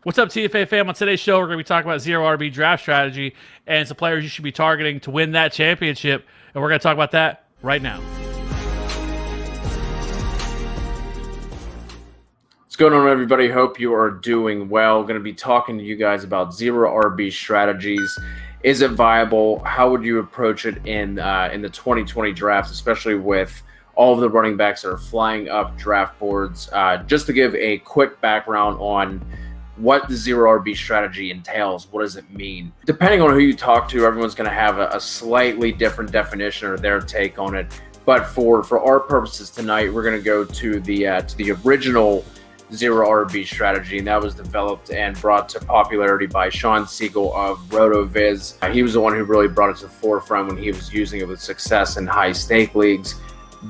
What's up, TFA Fam? On today's show, we're going to be talking about zero RB draft strategy and some players you should be targeting to win that championship. And we're going to talk about that right now. What's going on, everybody? Hope you are doing well. Going to be talking to you guys about zero RB strategies. Is it viable? How would you approach it in the 2020 draft, especially with all of the running backs that are flying up draft boards? Just to give a quick background on what the zero RB strategy entails. What does it mean? Depending on who you talk to, everyone's going to have a slightly different definition or their take on it. But for our purposes tonight, we're going to go to the original zero RB strategy, and that was developed and brought to popularity by Sean Siegel of RotoViz. He was the one who really brought it to the forefront when he was using it with success in high stake leagues.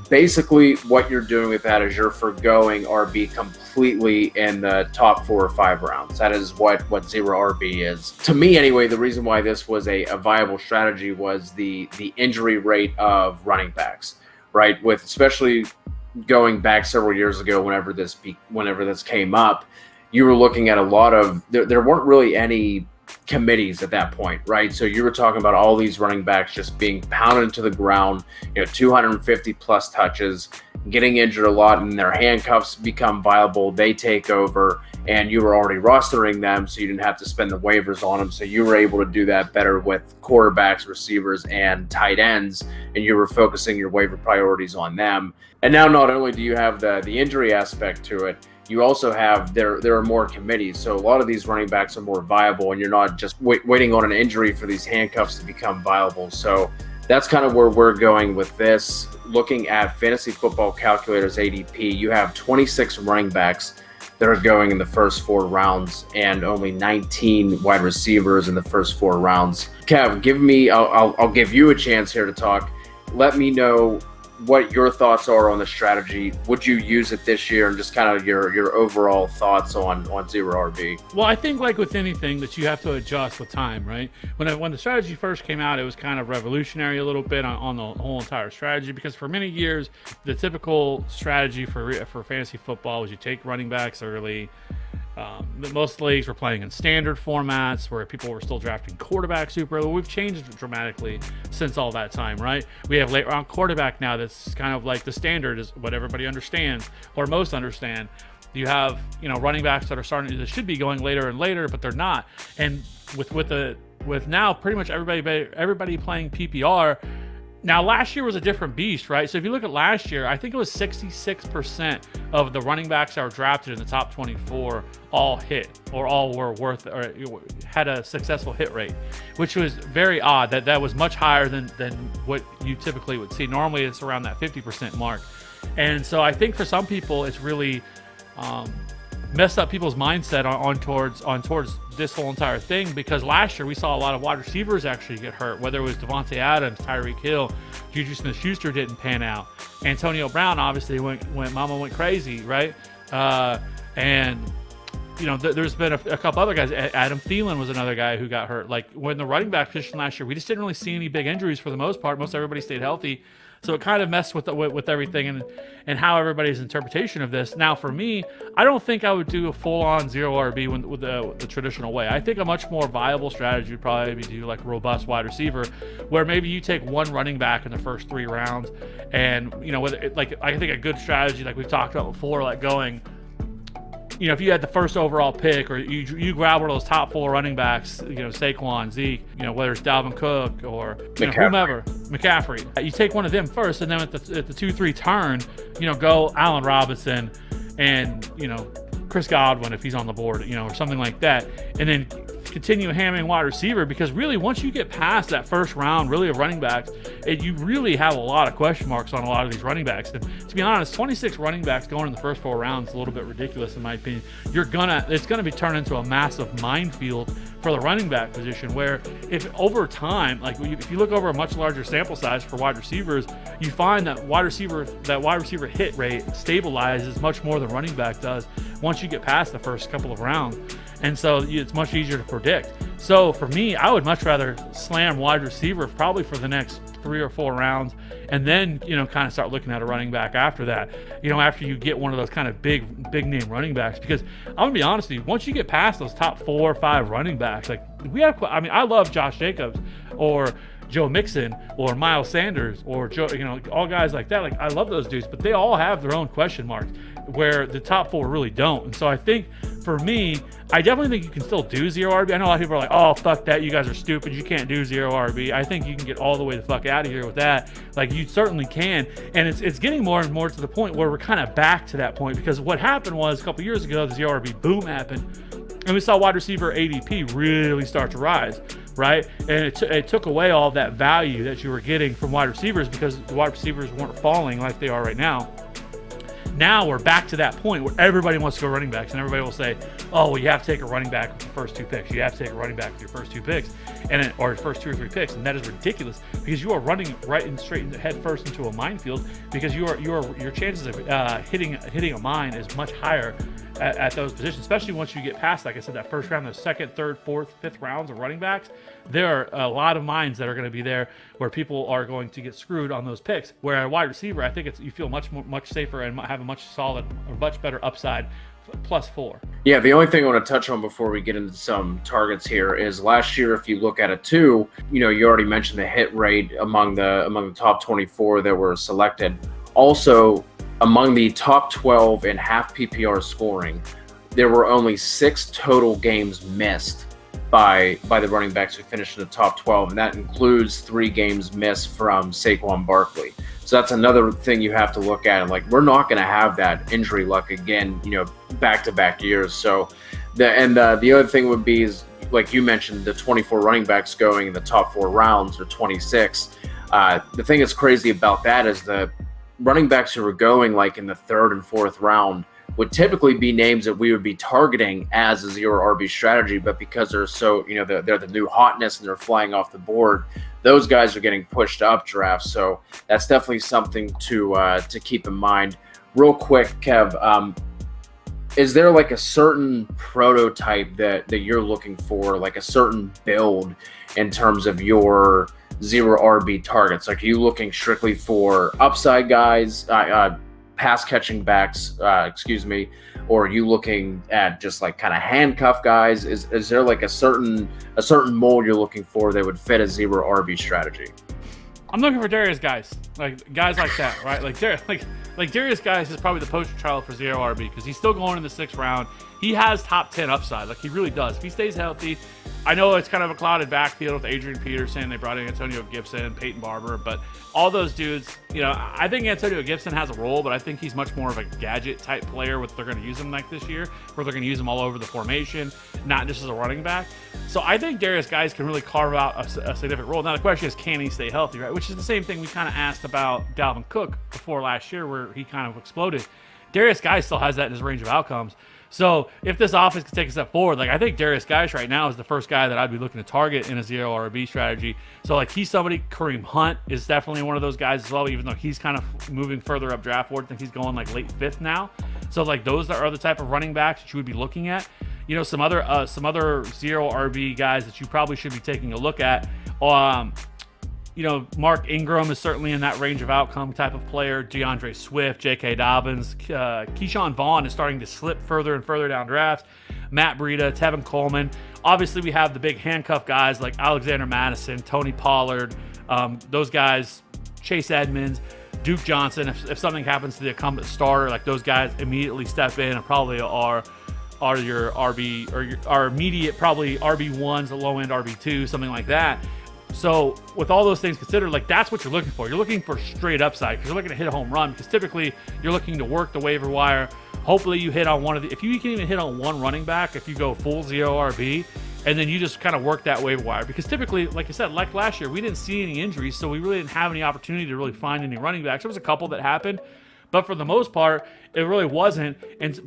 Basically, what you're doing with that is you're forgoing RB completely in the top 4 or 5 rounds. That is what zero RB is. To me, anyway, the reason why this was a viable strategy was the injury rate of running backs, right? With especially going back several years ago, whenever this came up, you were looking at a lot of there weren't really any committees at that point, right? So you were talking about all these running backs just being pounded into the ground, 250 plus touches, getting injured a lot, and their handcuffs become viable. They take over, and you were already rostering them, so you didn't have to spend the waivers on them. So you were able to do that better with quarterbacks, receivers, and tight ends, and you were focusing your waiver priorities on them. And now not only do you have the injury aspect to it, you also have there are more committees. So a lot of these running backs are more viable, and you're not just waiting on an injury for these handcuffs to become viable. So that's kind of where we're going with this. Looking at Fantasy Football Calculator's ADP, you have 26 running backs that are going in the first 4 rounds and only 19 wide receivers in the first 4 rounds. Kev, I'll give you a chance here to talk. Let me know what your thoughts are on the strategy. Would you use it this year, and just kind of your overall thoughts on zero RB? Well, I think like with anything that you have to adjust with time, right? When the strategy first came out, it was kind of revolutionary a little bit on the whole entire strategy, because for many years, the typical strategy for fantasy football was you take running backs early. Most leagues were playing in standard formats where people were still drafting quarterbacks super early. We've changed dramatically since all that time, right? We have late round quarterback now. That's kind of like the standard is what everybody understands, or most understand. You have running backs that should be going later and later, but they're not. And with now pretty much everybody playing PPR. Now, last year was a different beast, right? So if you look at last year, I think it was 66% of the running backs that were drafted in the top 24 all hit, or all were or had a successful hit rate, which was very odd. That was much higher than what you typically would see. Normally, it's around that 50% mark. And so I think for some people, it's really messed up people's mindset on towards this whole entire thing, because last year we saw a lot of wide receivers actually get hurt, whether it was Devontae Adams, Tyreek Hill, Juju Smith-Schuster didn't pan out. Antonio Brown obviously went crazy, right? And there's been a couple other guys. Adam Thielen was another guy who got hurt. Like when the running back position last year, we just didn't really see any big injuries for the most part. Most everybody stayed healthy. So it kind of messed with everything and how everybody's interpretation of this. Now, for me, I don't think I would do a full-on zero RB with the traditional way. I think a much more viable strategy would probably be to do like a robust wide receiver, where maybe you take one running back in the first 3 rounds, and I think a good strategy, like we've talked about before, like going. If you had the first overall pick, or you grab one of those top 4 running backs, Saquon, Zeke, whether it's Dalvin Cook or whomever, McCaffrey, you take one of them first, and then at the 2-3 turn, go Allen Robinson and Chris Godwin if he's on the board, or something like that, and then continue hammering wide receiver, because really once you get past that first round really of running backs, you really have a lot of question marks on a lot of these running backs. And to be honest, 26 running backs going in the first 4 rounds is a little bit ridiculous in my opinion. It's gonna be turned into a massive minefield for the running back position, where if over time, like if you look over a much larger sample size for wide receivers, you find that wide receiver hit rate stabilizes much more than running back does once you get past the first couple of rounds. And so it's much easier to predict. So for me, I would much rather slam wide receiver probably for the next 3 or 4 rounds, and then kind of start looking at a running back after that. After you get one of those kind of big name running backs, because I'm gonna be honest with you, once you get past those top 4 or 5 running backs, like I love Josh Jacobs or Joe Mixon or Miles Sanders or Joe, all guys like that. Like, I love those dudes, but they all have their own question marks where the top 4 really don't. And so I think for me, I definitely think you can still do 0 RB. I know a lot of people are like, oh, fuck that, you guys are stupid, you can't do 0 RB. I think you can get all the way the fuck out of here with that. Like, you certainly can. And it's getting more and more to the point where we're kind of back to that point, because what happened was a couple years ago, the 0 RB boom happened, and we saw wide receiver ADP really start to rise, right? And it took away all that value that you were getting from wide receivers, because the wide receivers weren't falling like they are right now. Now we're back to that point where everybody wants to go running backs, and everybody will say, oh, well, you have to take a running back with your first 2 picks. You have to take a running back with your first 2 picks, or your first 2 or 3 picks. And that is ridiculous, because you are running straight head first into a minefield, because your chances of hitting a mine is much higher at those positions, especially once you get past, like I said, that first round, the second, third, fourth, fifth rounds of running backs. There are a lot of mines that are going to be there where people are going to get screwed on those picks. Where a wide receiver, I think you feel much safer and have a much better upside, +4. Yeah, the only thing I want to touch on before we get into some targets here is last year, if you look at it too, you already mentioned the hit rate among the top 24 that were selected. Also, among the top 12 in half PPR scoring, there were only 6 total games missed by the running backs who finished in the top 12, and that includes 3 games missed from Saquon Barkley. So that's another thing you have to look at. And like, we're not going to have that injury luck again, back-to-back years. So the other thing would be is, like you mentioned, the 24 running backs going in the top 4 rounds, or 26. The thing that's crazy about that is the running backs who are going like in the 3rd and 4th round would typically be names that we would be targeting as a 0 RB strategy, but because they're so, they're the new hotness and they're flying off the board, those guys are getting pushed up drafts. So that's definitely something to keep in mind. Real quick, Kev, is there like a certain prototype that you're looking for, like a certain build in terms of your 0 RB targets? Like, are you looking strictly for upside guys, pass catching backs, or are you looking at just like kind of handcuff guys? Is there like a certain mold you're looking for that would fit a 0 RB strategy? I'm looking for Darius guys, like guys like that, right? Like Darius guys is probably the poster child for 0 RB, because he's still going in the 6th round. He has top 10 upside, like he really does. If he stays healthy, I know it's kind of a clouded backfield with Adrian Peterson. They brought in Antonio Gibson, Peyton Barber, but all those dudes, I think Antonio Gibson has a role, but I think he's much more of a gadget type player. They're going to use him like this year, where they're going to use him all over the formation, not just as a running back. So I think Darius guys can really carve out a significant role. Now the question is, can he stay healthy, right? Which is the same thing we kind of asked about Dalvin Cook before last year, where he kind of exploded. Darius guys still has that in his range of outcomes. So if this offense can take a step forward, like I think Darius Guice right now is the first guy that I'd be looking to target in a 0 RB strategy. So like, he's somebody. Kareem Hunt is definitely one of those guys as well, even though he's kind of moving further up draft board. I think he's going like late 5th now. So like, those are the type of running backs that you would be looking at. Some other 0 RB guys that you probably should be taking a look at. Mark Ingram is certainly in that range of outcome type of player. DeAndre Swift, J.K. Dobbins, Keyshawn Vaughn is starting to slip further and further down drafts. Matt Breida, Tevin Coleman. Obviously, we have the big handcuff guys like Alexander Madison, Tony Pollard, those guys, Chase Edmonds, Duke Johnson. If something happens to the incumbent starter, like those guys immediately step in and probably are your RB, or are immediate, probably RB1s, a low end RB2, something like that. So with all those things considered, like, that's what you're looking for. You're looking for straight upside, because you're looking to hit a home run, because typically you're looking to work the waiver wire. Hopefully you hit on if you can even hit on one running back, if you go full 0 RB, and then you just kind of work that waiver wire. Because typically, like I said, like last year, we didn't see any injuries, so we really didn't have any opportunity to really find any running backs. There was a couple that happened, but for the most part, it really wasn't.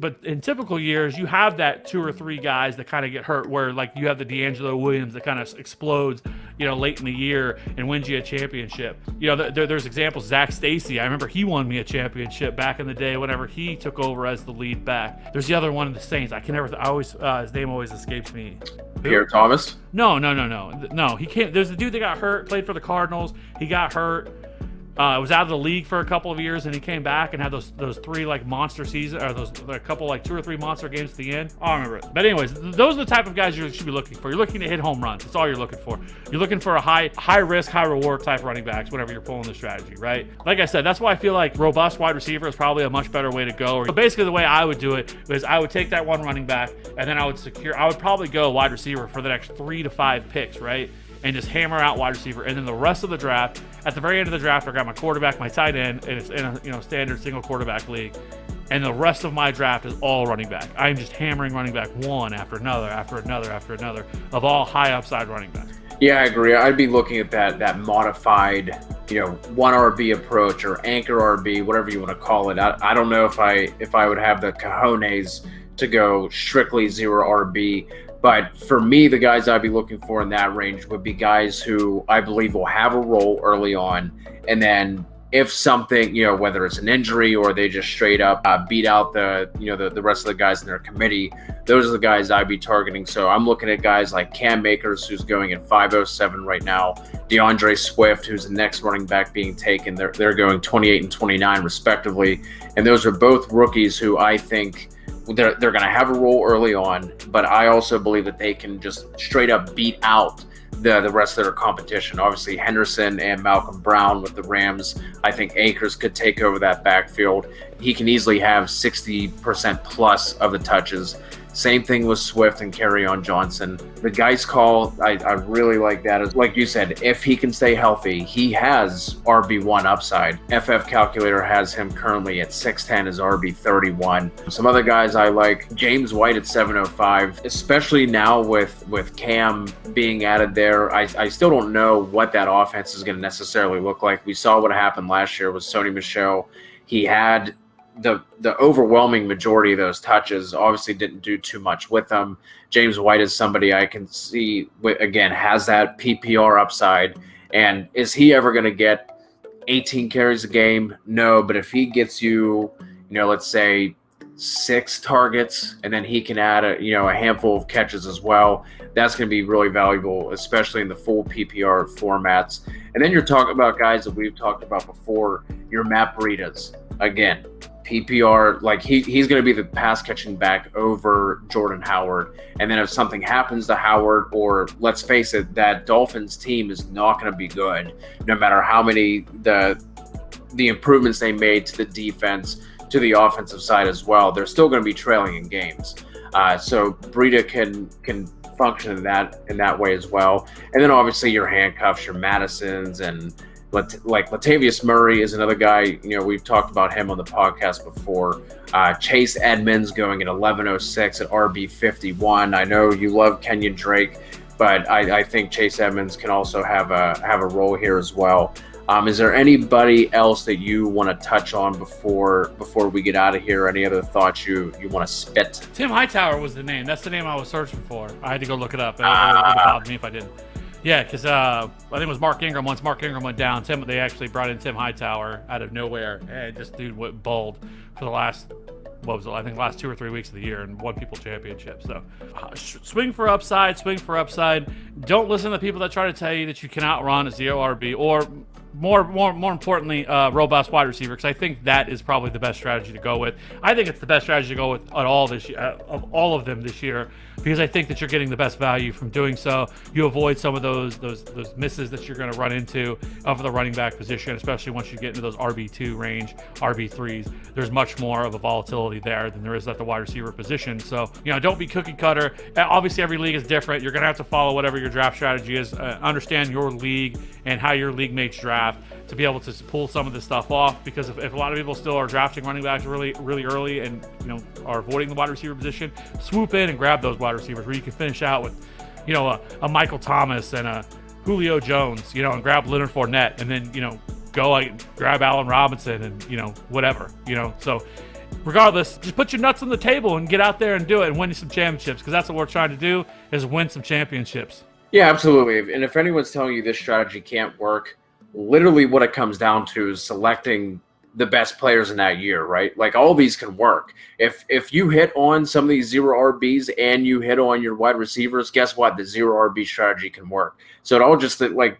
But in typical years, you have that 2 or 3 guys that kind of get hurt, where like you have the D'Angelo Williams that kind of explodes late in the year and wins you a championship. There's examples. Zach Stacy, I remember he won me a championship back in the day whenever he took over as the lead back. There's the other one in the Saints. I can never, his name always escapes me. Pierre Thomas? No. He can't. There's the dude that got hurt, played for the Cardinals. He got hurt. Was out of the league for a couple of years, and he came back and had those 3 like monster seasons, or those a couple like 2 or 3 monster games at the end. I don't remember it. But anyways, those are the type of guys you should be looking for. You're looking to hit home runs. That's all you're looking for. You're looking for a high risk, high reward type running backs whenever you're pulling the strategy, right? Like I said, that's why I feel like robust wide receiver is probably a much better way to go. So basically, the way I would do it is I would take that one running back, and then I would probably go wide receiver for the next 3 to 5 picks, right? And just hammer out wide receiver. And then the rest of the draft, at the very end of the draft, I got my quarterback, my tight end, and it's in a standard single quarterback league. And the rest of my draft is all running back. I'm just hammering running back one after another, after another, after another, of all high upside running backs. Yeah, I agree. I'd be looking at that modified, 1 RB approach or anchor RB, whatever you want to call it. I don't know if I would have the cojones to go strictly 0 RB. But for me, the guys I'd be looking for in that range would be guys who I believe will have a role early on. And then if something, whether it's an injury or they just straight up beat out the rest of the guys in their committee, those are the guys I'd be targeting. So I'm looking at guys like Cam Akers, who's going at 507 right now, DeAndre Swift, who's the next running back being taken. They're going 28 and 29 respectively. And those are both rookies who I think they're going to have a role early on, but I also believe that they can just straight up beat out the rest of their competition. Obviously, Henderson and Malcolm Brown with the Rams. I think Akers could take over that backfield. He can easily have 60% plus of the touches. Same thing with Swift and Kerryon Johnson. The Geis call, I really like that. Is like you said, if he can stay healthy, he has RB1 upside. FF Calculator has him currently at 6'10 as RB31. Some other guys I like, James White at 705, especially now with Cam being added there. I still don't know what that offense is going to necessarily look like. We saw what happened last year with Sony Michel. He had the overwhelming majority of those touches, obviously didn't do too much with them. James White is somebody I can see, again, has that PPR upside. And is he ever going to get 18 carries a game? No, but if he gets you, let's say 6 targets, and then he can add a handful of catches as well, that's going to be really valuable, especially in the full PPR formats. And then you're talking about guys that we've talked about before, your Matt Breidas. Again, PPR, like he's going to be the pass catching back over Jordan Howard. And then if something happens to Howard, or let's face it, that Dolphins team is not going to be good, no matter how many the improvements they made to the defense, to the offensive side as well. They're still going to be trailing in games. So Breida can function in that way as well. And then obviously your handcuffs, your Madisons, and like Latavius Murray is another guy, we've talked about him on the podcast before. Chase Edmonds going at 1106 at RB51. I know you love Kenyon Drake, but I think Chase Edmonds can also have a role here as well. Is there anybody else that you want to touch on before we get out of here? Any other thoughts you want to spit? Tim Hightower was the name. That's the name I was searching for. I had to go look it up. It would bother me if I didn't. Yeah, because I think it was Mark Ingram. Once Mark Ingram went down, they actually brought in Tim Hightower out of nowhere, and this dude went bold for the last 2 or 3 weeks of the year and won people championships. So swing for upside. Don't listen to people that try to tell you that you can outrun a 0 RB, or more importantly, robust wide receiver, because I think that is probably the best strategy to go with. I think it's the best strategy to go with at all this year, of all of them this year, because I think that you're getting the best value from doing so. You avoid some of those misses that you're going to run into of the running back position, especially once you get into those RB2 range, RB3s. There's much more of a volatility there than there is at the wide receiver position. So, don't be cookie cutter. Obviously, every league is different. You're going to have to follow whatever your draft strategy is. Understand your league and how your league mates draft to be able to pull some of this stuff off, because if a lot of people still are drafting running backs really, really early and are avoiding the wide receiver position, swoop in and grab those wide receivers where you can finish out with a Michael Thomas and a Julio Jones, and grab Leonard Fournette, and then go grab Allen Robinson and whatever, so regardless, just put your nuts on the table and get out there and do it and win some championships, because that's what we're trying to do, is win some championships. Yeah, absolutely. And if anyone's telling you this strategy can't work, literally what it comes down to is selecting the best players in that year, right? Like all these can work. If you hit on some of these zero RBs and you hit on your wide receivers, guess what? The zero RB strategy can work. So it all just like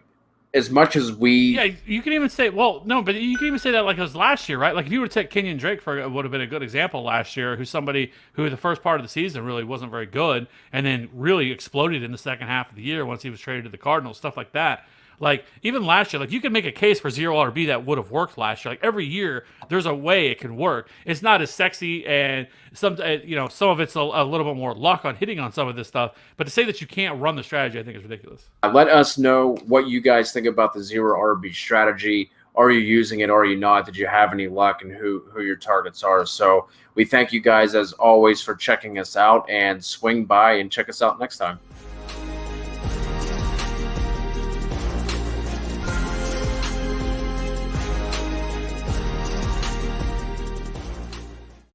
as much as we Yeah, you can even say, well, no, but you can even say that like it was last year, right? Like if you were to take Kenyon Drake for would have been a good example last year, who's somebody who the first part of the season really wasn't very good, and then really exploded in the second half of the year once he was traded to the Cardinals, stuff like that. Like even last year, like you could make a case for zero RB that would have worked last year. Like every year, there's a way it can work. It's not as sexy, and some of it's a little bit more luck on hitting on some of this stuff. But to say that you can't run the strategy, I think is ridiculous. let us know what you guys think about the zero RB strategy. Are you using it? Are you not? Did you have any luck? And who your targets are? So we thank you guys as always for checking us out, and swing by and check us out next time.